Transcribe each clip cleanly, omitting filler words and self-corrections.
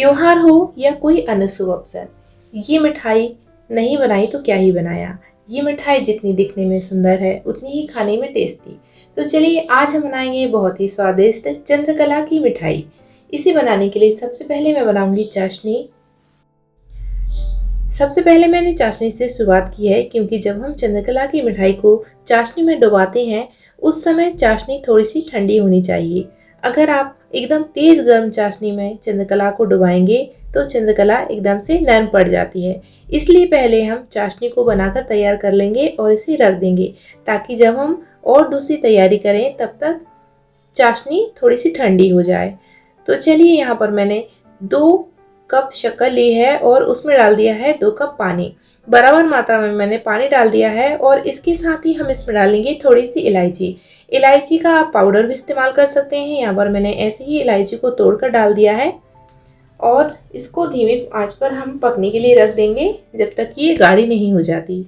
त्योहार हो या कोई अन्य शुभ अवसर, ये मिठाई नहीं बनाई तो क्या ही बनाया। ये मिठाई जितनी दिखने में सुंदर है उतनी ही खाने में टेस्टी। तो चलिए आज हम बनाएंगे बहुत ही स्वादिष्ट चंद्रकला की मिठाई। इसे बनाने के लिए सबसे पहले मैं बनाऊंगी चाशनी। सबसे पहले मैंने चाशनी से शुरुआत की है क्योंकि जब हम चंद्रकला की मिठाई को चाशनी में डुबाते हैं उस समय चाशनी थोड़ी सी ठंडी होनी चाहिए। अगर आप एकदम तेज गर्म चाशनी में चंद्रकला को डुबाएंगे तो चंद्रकला एकदम से नरम पड़ जाती है। इसलिए पहले हम चाशनी को बनाकर तैयार कर लेंगे और इसे रख देंगे ताकि जब हम और दूसरी तैयारी करें तब तक चाशनी थोड़ी सी ठंडी हो जाए। तो चलिए यहाँ पर मैंने 2 कप शक्कर ली है और उसमें डाल दिया है 2 कप पानी। बराबर मात्रा में मैंने पानी डाल दिया है और इसके साथ ही हम इसमें डालेंगे थोड़ी सी इलायची। इलायची का आप पाउडर भी इस्तेमाल कर सकते हैं। यहाँ पर मैंने ऐसे ही इलायची को तोड़कर डाल दिया है और इसको धीमी आंच पर हम पकने के लिए रख देंगे जब तक ये गाढ़ी नहीं हो जाती।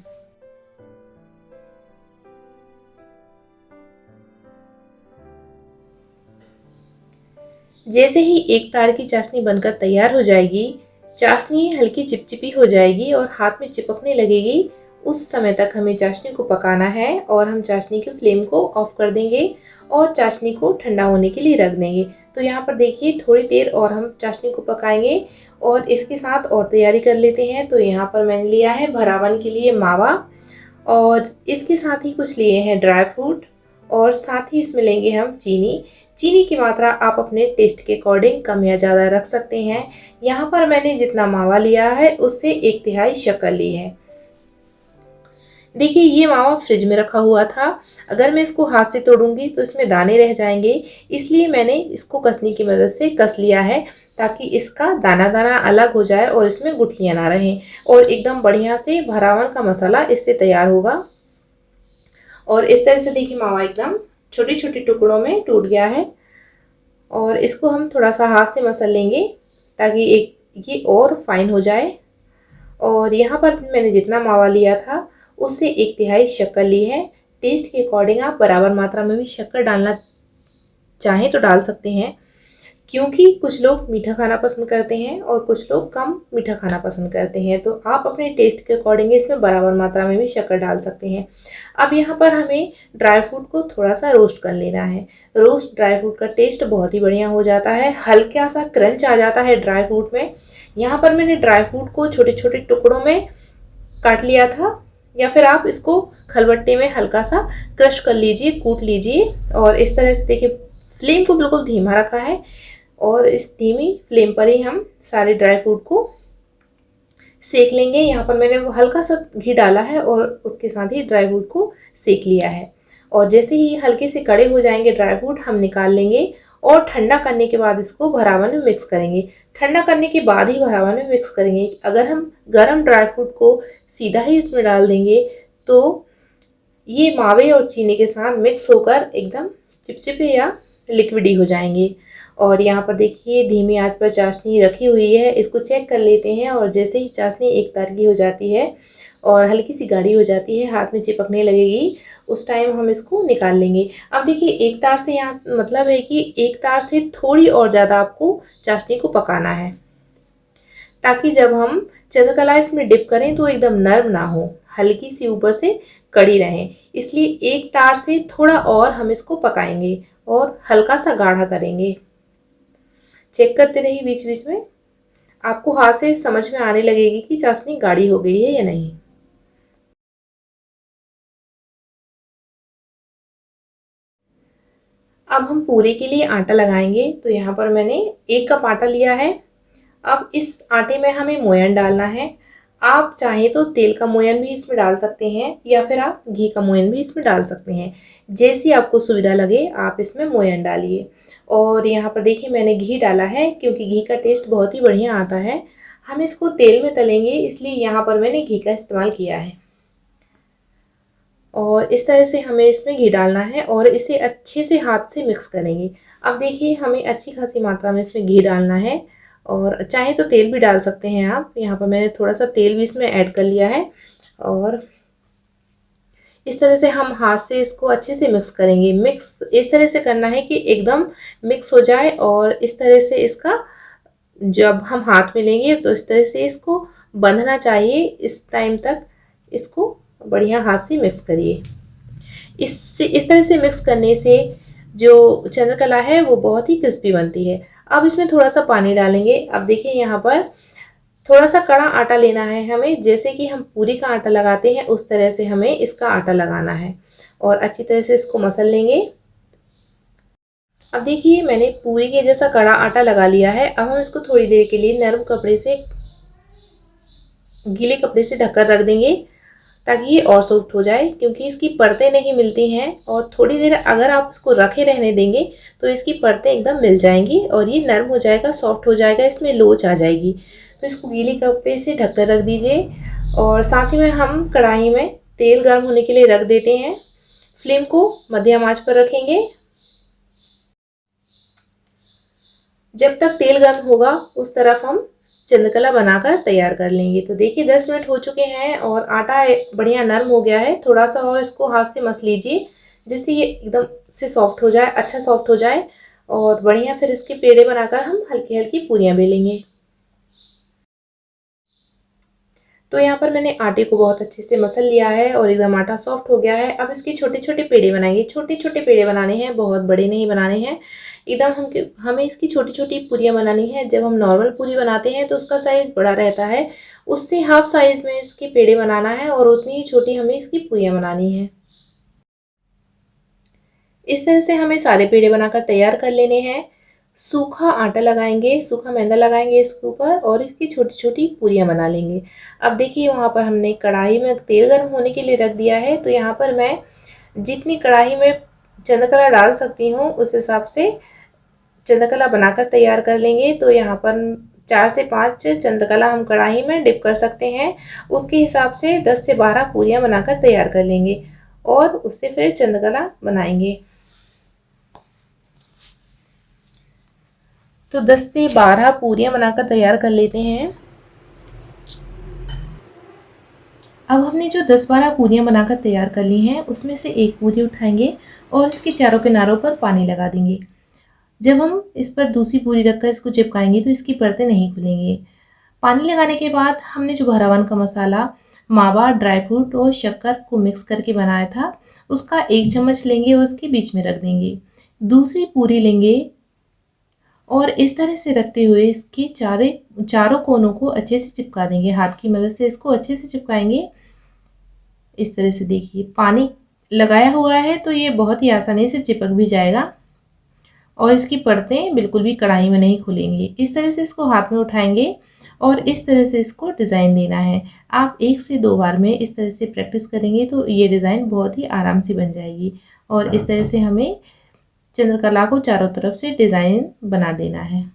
जैसे ही एक तार की चाशनी बनकर तैयार हो जाएगी, चाशनी हल्की चिपचिपी हो जाएगी और हाथ में चिपकने लगेगी, उस समय तक हमें चाशनी को पकाना है और हम चाशनी की फ्लेम को ऑफ कर देंगे और चाशनी को ठंडा होने के लिए रख देंगे। तो यहाँ पर देखिए थोड़ी देर और हम चाशनी को पकाएंगे और इसके साथ और तैयारी कर लेते हैं। तो यहाँ पर मैंने लिया है भरावन के लिए मावा और इसके साथ ही कुछ लिए हैं ड्राई फ्रूट और साथ ही इसमें लेंगे हम चीनी। चीनी की मात्रा आप अपने टेस्ट के अकॉर्डिंग कम या ज़्यादा रख सकते हैं। यहाँ पर मैंने जितना मावा लिया है उससे 1/3 शक्कर ली है। देखिए ये मावा फ्रिज में रखा हुआ था, अगर मैं इसको हाथ से तोड़ूंगी तो इसमें दाने रह जाएंगे, इसलिए मैंने इसको कसने की मदद से कस लिया है ताकि इसका दाना दाना अलग हो जाए और इसमें गुठलियाँ ना रहें और एकदम बढ़िया से भरावन का मसाला इससे तैयार होगा। और इस तरह से देखिए मावा एकदम छोटे छोटे टुकड़ों में टूट गया है और इसको हम थोड़ा सा हाथ से मसल लेंगे ताकि एक ये और फाइन हो जाए। और यहाँ पर मैंने जितना मावा लिया था उससे 1/3 शक्कर ली है। टेस्ट के अकॉर्डिंग आप बराबर मात्रा में भी शक्कर डालना चाहें तो डाल सकते हैं, क्योंकि कुछ लोग मीठा खाना पसंद करते हैं और कुछ लोग कम मीठा खाना पसंद करते हैं। तो आप अपने टेस्ट के अकॉर्डिंग इसमें बराबर मात्रा में भी शक्कर डाल सकते हैं। अब यहाँ पर हमें ड्राई फ्रूट को थोड़ा सा रोस्ट कर लेना है। रोस्ट ड्राई फ्रूट का टेस्ट बहुत ही बढ़िया हो जाता है, हल्का सा क्रंच आ जाता है ड्राई फ्रूट में। यहाँ पर मैंने ड्राई फ्रूट को छोटे छोटे टुकड़ों में काट लिया था, या फिर आप इसको खलबट्टे में हल्का सा क्रश कर लीजिए, कूट लीजिए। और इस तरह से देखिए फ्लेम को बिल्कुल धीमा रखा है और इस धीमी फ्लेम पर ही हम सारे ड्राई फ्रूट को सेक लेंगे। यहाँ पर मैंने वो हल्का सा घी डाला है और उसके साथ ही ड्राई फ्रूट को सेक लिया है। और जैसे ही हल्के से कड़े हो जाएंगे ड्राई फ्रूट हम निकाल लेंगे और ठंडा करने के बाद इसको भरावन में मिक्स करेंगे। ठंडा करने के बाद ही भरावन में मिक्स करेंगे। अगर हम गरम ड्राई फ्रूट को सीधा ही इसमें डाल देंगे तो ये मावे और चीनी के साथ मिक्स होकर एकदम चिपचिपे या लिक्विडी हो जाएंगे। और यहाँ पर देखिए धीमी आंच पर चाशनी रखी हुई है, इसको चेक कर लेते हैं। और जैसे ही चाशनी एक तार की हो जाती है और हल्की सी गाढ़ी हो जाती है, हाथ में चिपकने लगेगी, उस टाइम हम इसको निकाल लेंगे। अब देखिए एक तार से यहाँ मतलब है कि एक तार से थोड़ी और ज़्यादा आपको चाशनी को पकाना है ताकि जब हम चंद्रकला इसमें डिप करें तो एकदम नर्म ना हो, हल्की सी ऊपर से कड़ी रहे। इसलिए एक तार से थोड़ा और हम इसको पकाएंगे और हल्का सा गाढ़ा करेंगे। चेक करते रहिए बीच बीच में, आपको हाथ से समझ में आने लगेगी कि चाशनी गाढ़ी हो गई है या नहीं। अब हम पूरी के लिए आटा लगाएंगे। तो यहाँ पर मैंने 1 कप आटा लिया है। अब इस आटे में हमें मोयन डालना है। आप चाहें तो तेल का मोयन भी इसमें डाल सकते हैं या फिर आप घी का मोयन भी इसमें डाल सकते हैं, जैसी आपको सुविधा लगे आप इसमें मोयन डालिए। और यहाँ पर देखिए मैंने घी डाला है क्योंकि घी का टेस्ट बहुत ही बढ़िया आता है। हम इसको तेल में तलेंगे इसलिए यहाँ पर मैंने घी का इस्तेमाल किया है। और इस तरह से हमें इसमें घी डालना है और इसे अच्छे से हाथ से मिक्स करेंगे। अब देखिए हमें अच्छी खासी मात्रा में इसमें घी डालना है और चाहे तो तेल भी डाल सकते हैं आप। यहाँ पर मैंने थोड़ा सा तेल भी इसमें ऐड कर लिया है और इस तरह से हम हाथ से इसको अच्छे से मिक्स करेंगे। मिक्स इस तरह से करना है कि एकदम मिक्स हो जाए और इस तरह से इसका जब हम हाथ में लेंगे तो इस तरह से इसको बंधना चाहिए। इस टाइम तक इसको बढ़िया हाथ से मिक्स करिए। इस तरह से मिक्स करने से जो चंद्रकला है वो बहुत ही क्रिस्पी बनती है। अब इसमें थोड़ा सा पानी डालेंगे। अब देखिए यहाँ पर थोड़ा सा कड़ा आटा लेना है हमें, जैसे कि हम पूरी का आटा लगाते हैं उस तरह से हमें इसका आटा लगाना है और अच्छी तरह से इसको मसल लेंगे। अब देखिए मैंने पूरी के जैसा कड़ा आटा लगा लिया है। अब हम इसको थोड़ी देर के लिए नरम कपड़े से, गीले कपड़े से ढककर रख देंगे ताकि ये और सॉफ्ट हो जाए, क्योंकि इसकी परतें नहीं मिलती हैं। और थोड़ी देर अगर आप इसको रखे रहने देंगे तो इसकी परतें एकदम मिल जाएंगी और ये नरम हो जाएगा, सॉफ्ट हो जाएगा, इसमें लोच आ जाएगी। तो इसको गीले कपड़े से ढककर रख दीजिए। और साथ ही में हम कढ़ाई में तेल गर्म होने के लिए रख देते हैं। फ्लेम को मध्यम आंच पर रखेंगे। जब तक तेल गर्म होगा उस तरफ हम चंद्रकला बनाकर तैयार कर लेंगे। तो देखिए 10 मिनट हो चुके हैं और आटा बढ़िया नरम हो गया है। थोड़ा सा और इसको हाथ से मस लीजिए जिससे ये एकदम से सॉफ्ट हो जाए, अच्छा सॉफ्ट हो जाए और बढ़िया फिर इसके पेड़े बनाकर हम हल्की हल्की पूरियां बेलेंगे। तो यहाँ पर मैंने आटे को बहुत अच्छे से मसल लिया है और एकदम आटा सॉफ्ट हो गया है। अब इसके छोटे छोटे पेड़े बनाएंगे। छोटे छोटे पेड़े बनाने हैं, बहुत बड़े नहीं बनाने हैं। एकदम हमें इसकी छोटी छोटी पूरियां बनानी है। जब हम नॉर्मल पूरी बनाते हैं तो उसका साइज बड़ा रहता है, उससे हाफ साइज में इसके पेड़े बनाना है और उतनी ही छोटी हमें इसकी पूरियां बनानी है। इस तरह से हमें सारे पेड़े बनाकर तैयार कर लेने हैं। सूखा आटा लगाएंगे, सूखा मैदा लगाएंगे इसके ऊपर और इसकी छोटी छोटी पूरियां बना लेंगे। अब देखिए वहाँ पर हमने कढ़ाई में तेल गर्म होने के लिए रख दिया है। तो यहाँ पर मैं जितनी कढ़ाई में चंद्रकला डाल सकती हूँ उस हिसाब से चंद्रकला बनाकर तैयार कर लेंगे। तो यहाँ पर 4 से 5 चंद्रकला हम कढ़ाई में डिप कर सकते हैं। उसके हिसाब से 10 से 12 पूरियां बनाकर तैयार कर लेंगे और उससे फिर चंद्रकला बनाएंगे। तो 10 से 12 पूरियां बनाकर तैयार कर लेते हैं। अब हमने जो 10-12 पूरियां बनाकर तैयार कर ली हैं उसमें से एक पूरी उठाएंगे और इसके चारों किनारों पर पानी लगा देंगे। जब हम इस पर दूसरी पूरी रखकर इसको चिपकाएंगे तो इसकी परतें नहीं खुलेंगी। पानी लगाने के बाद हमने जो भरावन का मसाला मावा, ड्राई फ्रूट और शक्कर को मिक्स करके बनाया था उसका 1 चम्मच लेंगे और उसके बीच में रख देंगे। दूसरी पूरी लेंगे और इस तरह से रखते हुए इसके चारों कोनों को अच्छे से चिपका देंगे। हाथ की मदद से इसको अच्छे से चिपकाएंगे। इस तरह से देखिए पानी लगाया हुआ है तो ये बहुत ही आसानी से चिपक भी जाएगा और इसकी परतें बिल्कुल भी कढ़ाई में नहीं खुलेंगी। इस तरह से इसको हाथ में उठाएंगे और इस तरह से इसको डिज़ाइन देना है। आप 1 से 2 बार में इस तरह से प्रैक्टिस करेंगे तो ये डिज़ाइन बहुत ही आराम से बन जाएगी। और इस तरह से हमें चंद्रकला को चारों तरफ से डिज़ाइन बना देना है।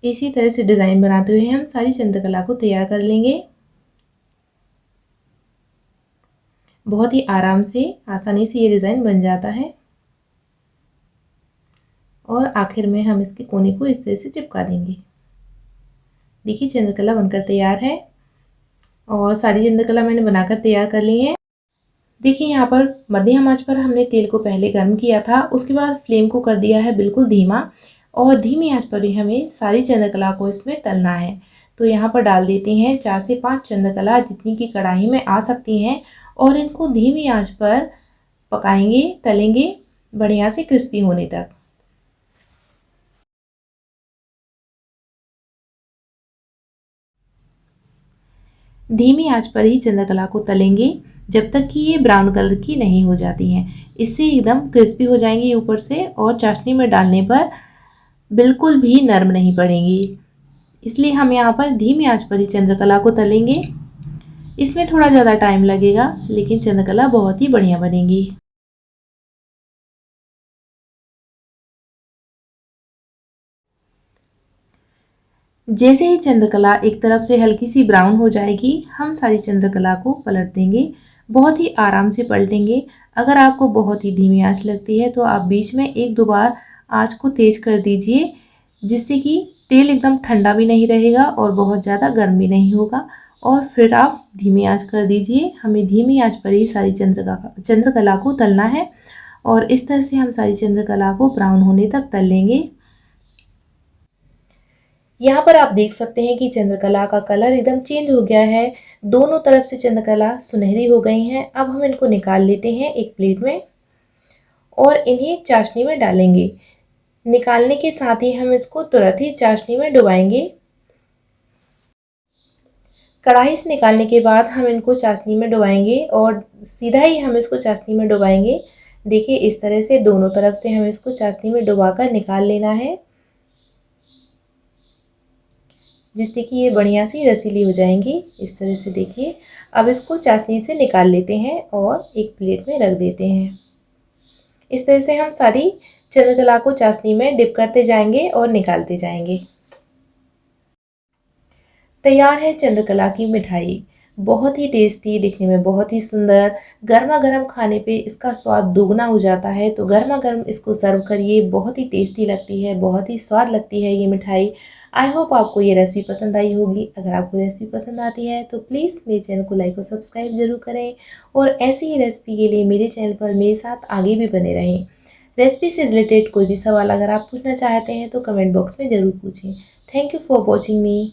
इसी तरह से डिज़ाइन बनाते हुए हम सारी चंद्रकला को तैयार कर लेंगे। बहुत ही आराम से, आसानी से ये डिज़ाइन बन जाता है और आखिर में हम इसके कोने को इस तरह से चिपका देंगे। देखिए चंद्रकला बनकर तैयार है और सारी चंद्रकला मैंने बनाकर तैयार कर ली है। देखिए यहाँ पर मध्यम आंच पर हमने तेल को पहले गर्म किया था, उसके बाद फ्लेम को कर दिया है बिल्कुल धीमा और धीमी आंच पर ही हमें सारी चंद्रकला को इसमें तलना है। तो यहाँ पर डाल देते हैं 4 से 5 चंद्रकला जितनी की कढ़ाई में आ सकती हैं और इनको धीमी आंच पर पकाएंगे, तलेंगे बढ़िया से क्रिस्पी होने तक। धीमी आंच पर ही चंद्रकला को तलेंगे जब तक कि ये ब्राउन कलर की नहीं हो जाती हैं। इससे एकदम क्रिस्पी हो जाएंगी ऊपर से और चाशनी में डालने पर बिल्कुल भी नरम नहीं पड़ेंगी। इसलिए हम यहाँ पर धीमी आंच पर ही चंद्रकला को तलेंगे। इसमें थोड़ा ज़्यादा टाइम लगेगा लेकिन चंद्रकला बहुत ही बढ़िया बनेगी। जैसे ही चंद्रकला एक तरफ से हल्की सी ब्राउन हो जाएगी हम सारी चंद्रकला को पलट देंगे। बहुत ही आराम से पलटेंगे। अगर आपको बहुत ही धीमी आंच लगती है तो आप बीच में 1-2 बार आंच को तेज कर दीजिए, जिससे कि तेल एकदम ठंडा भी नहीं रहेगा और बहुत ज़्यादा गर्म भी नहीं होगा। और फिर आप धीमी आंच कर दीजिए। हमें धीमी आंच पर ही सारी चंद्रकला को तलना है और इस तरह से हम सारी चंद्रकला को ब्राउन होने तक तल लेंगे। यहाँ पर आप देख सकते हैं कि चंद्रकला का कलर एकदम चेंज हो गया है। दोनों तरफ से चंद्रकला सुनहरी हो गई हैं। अब हम इनको निकाल लेते हैं एक प्लेट में और इन्हें चाशनी में डालेंगे। निकालने के साथ ही हम इसको तुरंत ही चाशनी में डुबाएंगे। कढ़ाई से निकालने के बाद हम इनको चाशनी में डुबाएंगे और सीधा ही हम इसको चाशनी में डुबाएंगे। देखिए इस तरह से दोनों तरफ से हम इसको चाशनी में डुबाकर निकाल लेना है, जिससे कि ये बढ़िया सी रसीली हो जाएंगी। इस तरह से देखिए, अब इसको चाशनी से निकाल लेते हैं और एक प्लेट में रख देते हैं। इस तरह से हम सारी चंद्रकला को चाशनी में डिप करते जाएंगे और निकालते जाएंगे। तैयार है चंद्रकला की मिठाई। बहुत ही टेस्टी, दिखने में बहुत ही सुंदर, गर्मा गर्म खाने पे इसका स्वाद दोगुना हो जाता है। तो गर्मा गर्म इसको सर्व करिए, बहुत ही टेस्टी लगती है, बहुत ही स्वाद लगती है ये मिठाई। आई होप आपको ये रेसिपी पसंद आई होगी। अगर आपको रेसिपी पसंद आती है तो प्लीज़ मेरे चैनल को लाइक और सब्सक्राइब जरूर करें और ऐसी ही रेसिपी के लिए मेरे चैनल पर मेरे साथ आगे भी बने रहें। रेसिपी से रिलेटेड कोई भी सवाल अगर आप पूछना चाहते हैं तो कमेंट बॉक्स में ज़रूर पूछें। Thank you for watching me.